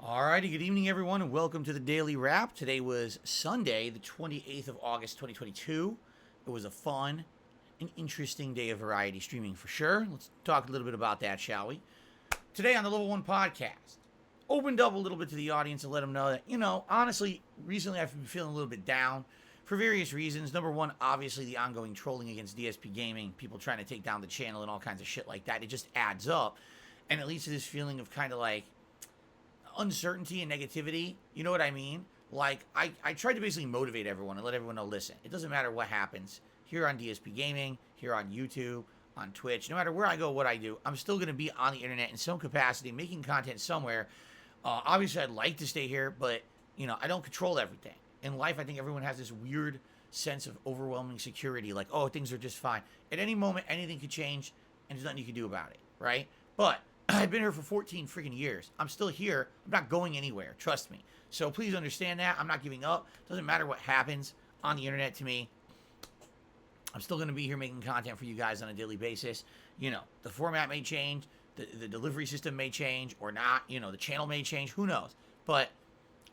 Alrighty, good evening, everyone, and welcome to the Daily Wrap. Today was Sunday, the 28th of August, 2022. It was a fun and interesting day of variety streaming for sure. Let's talk a little bit about that, shall we? Today on the Level 1 podcast, opened up a little bit to the audience and let them know that, honestly, recently I've been feeling a little bit down for various reasons. Number one, obviously, the ongoing trolling against DSPGaming, people trying to take down the channel and all kinds of shit like that. It just adds up, and it leads to this feeling of kind of like uncertainty and negativity. You know what I mean? Like, I tried to basically motivate everyone and let everyone know, listen, it doesn't matter what happens here on DSP Gaming, here on YouTube, on Twitch, no matter where I go, what I do, I'm still going to be on the internet in some capacity, making content somewhere. Obviously, I'd like to stay here, but, I don't control everything. In life, I think everyone has this weird sense of overwhelming security, like, oh, things are just fine. At any moment, anything could change, and there's nothing you can do about it, right? But I've been here for 14 freaking years. I'm still here. I'm not going anywhere. Trust me. So please understand that. I'm not giving up. Doesn't matter what happens on the internet to me. I'm still going to be here making content for you guys on a daily basis. The format may change. The delivery system may change or not. The channel may change. Who knows? But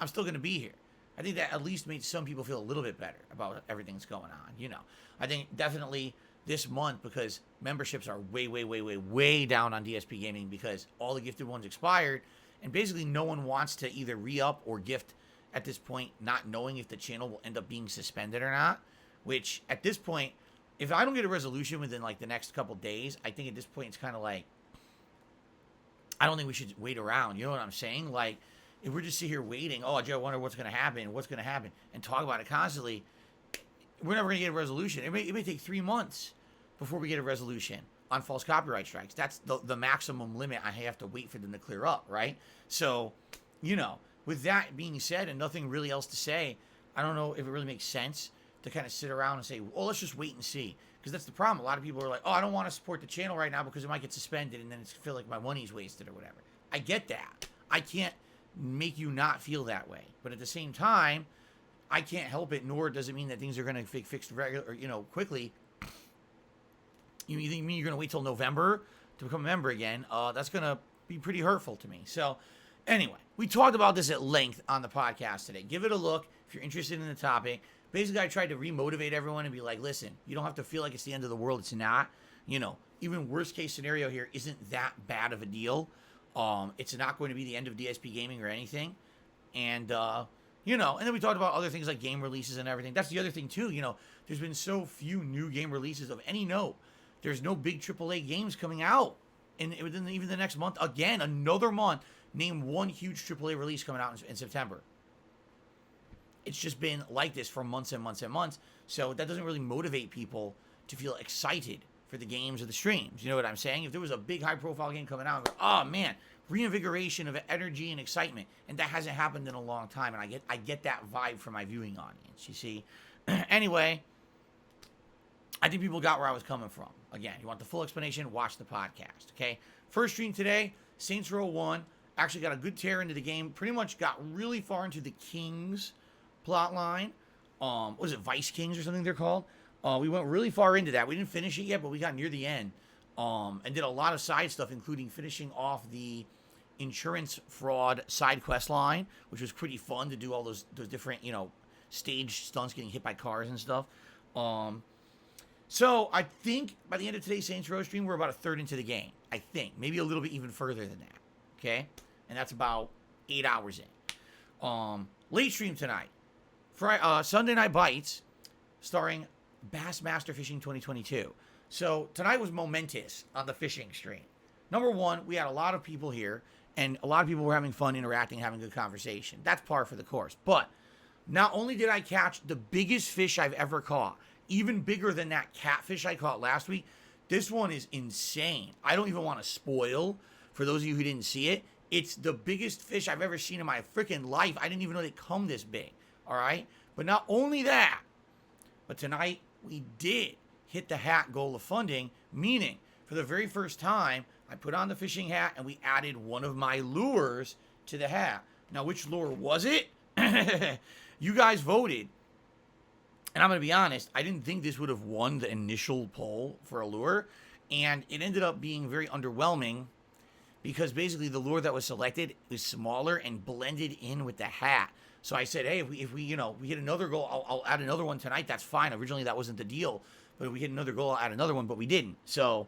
I'm still going to be here. I think that at least made some people feel a little bit better about everything that's going on. I think definitely this month, because memberships are way down on DSP Gaming because all the gifted ones expired, and basically no one wants to either re-up or gift at this point, not knowing if the channel will end up being suspended or not, which at this point, if I don't get a resolution within like the next couple days, I think at this point it's kind of like, I don't think we should wait around. You know what I'm saying? Like, if we're just sit here waiting, oh, Joe, I wonder what's going to happen, and talk about it constantly, we're never going to get a resolution. It may take 3 months before we get a resolution on false copyright strikes. That's the maximum limit I have to wait for them to clear up, right? So, with that being said and nothing really else to say, I don't know if it really makes sense to kind of sit around and say, well, let's just wait and see. Because that's the problem. A lot of people are like, oh, I don't want to support the channel right now because it might get suspended and then it's feel like my money's wasted or whatever. I get that. I can't make you not feel that way. But at the same time, I can't help it, nor does it mean that things are going to be fixed quickly. You mean you're going to wait till November to become a member again? That's going to be pretty hurtful to me. So, anyway, we talked about this at length on the podcast today. Give it a look if you're interested in the topic. Basically, I tried to remotivate everyone and be like, listen, you don't have to feel like it's the end of the world. It's not. Even worst case scenario here isn't that bad of a deal. It's not going to be the end of DSP Gaming or anything. And, and then we talked about other things like game releases and everything. That's the other thing, too. There's been so few new game releases of any note. There's no big AAA games coming out within even the next month. Again, another month. Name one huge AAA release coming out in September. It's just been like this for months and months and months. So that doesn't really motivate people to feel excited for the games or the streams. You know what I'm saying? If there was a big high-profile game coming out, oh, man, reinvigoration of energy and excitement. And that hasn't happened in a long time. And I get that vibe from my viewing audience, you see. Anyway, I think people got where I was coming from. Again, you want the full explanation, watch the podcast, okay? First stream today, Saints Row 1. Actually got a good tear into the game. Pretty much got really far into the Kings plot line. Was it Vice Kings or something they're called? We went really far into that. We didn't finish it yet, but we got near the end. And did a lot of side stuff, including finishing off the insurance fraud side quest line, which was pretty fun to do all those different, stage stunts, getting hit by cars and stuff. So I think by the end of today's Saints Row stream, we're about a third into the game. I think. Maybe a little bit even further than that. Okay? And that's about 8 hours in. Late stream tonight. Sunday Night Bites, starring Bassmaster Fishing 2022. So tonight was momentous on the fishing stream. Number one, we had a lot of people here, and a lot of people were having fun, interacting, having good conversation. That's par for the course. But not only did I catch the biggest fish I've ever caught, even bigger than that catfish I caught last week, this one is insane. I don't even want to spoil for those of you who didn't see it. It's the biggest fish I've ever seen in my freaking life. I didn't even know they come this big. All right? But not only that, but tonight we did hit the hat goal of funding, meaning for the very first time, I put on the fishing hat and we added one of my lures to the hat. Now, which lure was it? You guys voted. And I'm going to be honest, I didn't think this would have won the initial poll for a lure. And it ended up being very underwhelming because basically the lure that was selected is smaller and blended in with the hat. So I said, hey, if we we hit another goal, I'll add another one tonight. That's fine. Originally that wasn't the deal, but if we hit another goal, I'll add another one, but we didn't. So,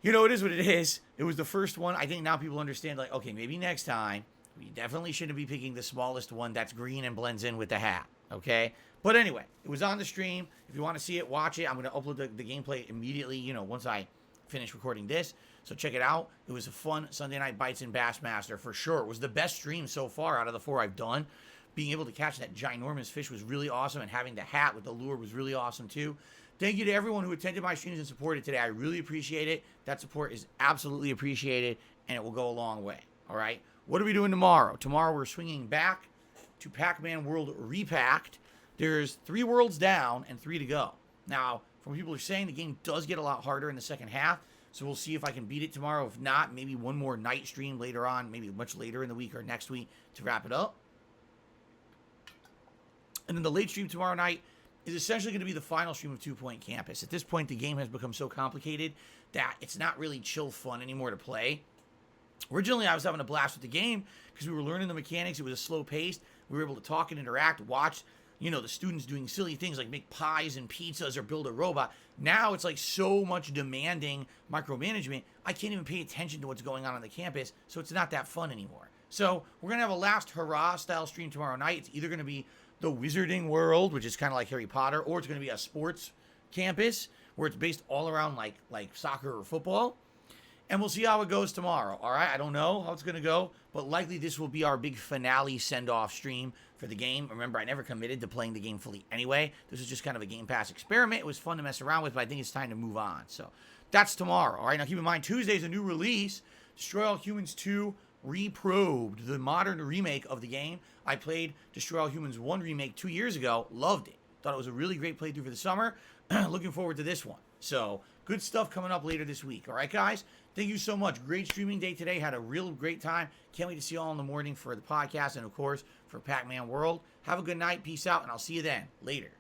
it is what it is. It was the first one. I think now people understand, like, okay, maybe next time we definitely shouldn't be picking the smallest one that's green and blends in with the hat, okay? But anyway, it was on the stream. If you want to see it, watch it. I'm going to upload the gameplay immediately, once I finish recording this. So check it out. It was a fun Sunday Night Bites in Bassmaster for sure. It was the best stream so far out of the 4 I've done. Being able to catch that ginormous fish was really awesome, and having the hat with the lure was really awesome too. Thank you to everyone who attended my streams and supported today. I really appreciate it. That support is absolutely appreciated, and it will go a long way. All right? What are we doing tomorrow? Tomorrow we're swinging back to Pac-Man World Repacked. There's 3 worlds down and 3 to go. Now, from what people are saying, the game does get a lot harder in the second half, so we'll see if I can beat it tomorrow. If not, maybe one more night stream later on, maybe much later in the week or next week to wrap it up. And then the late stream tomorrow night is essentially going to be the final stream of 2 Point Campus. At this point, the game has become so complicated that it's not really chill fun anymore to play. Originally, I was having a blast with the game because we were learning the mechanics. It was a slow pace. We were able to talk and interact, watch, the students doing silly things like make pies and pizzas or build a robot. Now it's like so much demanding micromanagement, I can't even pay attention to what's going on the campus, so it's not that fun anymore. So we're going to have a last hurrah style stream tomorrow night. It's either going to be the Wizarding World, which is kind of like Harry Potter, or it's going to be a sports campus where it's based all around like soccer or football. And we'll see how it goes tomorrow, all right? I don't know how it's going to go, but likely this will be our big finale send-off stream for the game. Remember, I never committed to playing the game fully anyway. This was just kind of a Game Pass experiment. It was fun to mess around with, but I think it's time to move on. So that's tomorrow, all right? Now keep in mind, Tuesday's a new release, Destroy All Humans 2 Reprobed, the modern remake of the game. I played Destroy All Humans 1 remake 2 years ago, loved it. Thought it was a really great playthrough for the summer. Looking forward to this one. So, good stuff coming up later this week. All right, guys? Thank you so much. Great streaming day today. Had a real great time. Can't wait to see you all in the morning for the podcast and, of course, for Pac-Man World. Have a good night. Peace out, and I'll see you then. Later.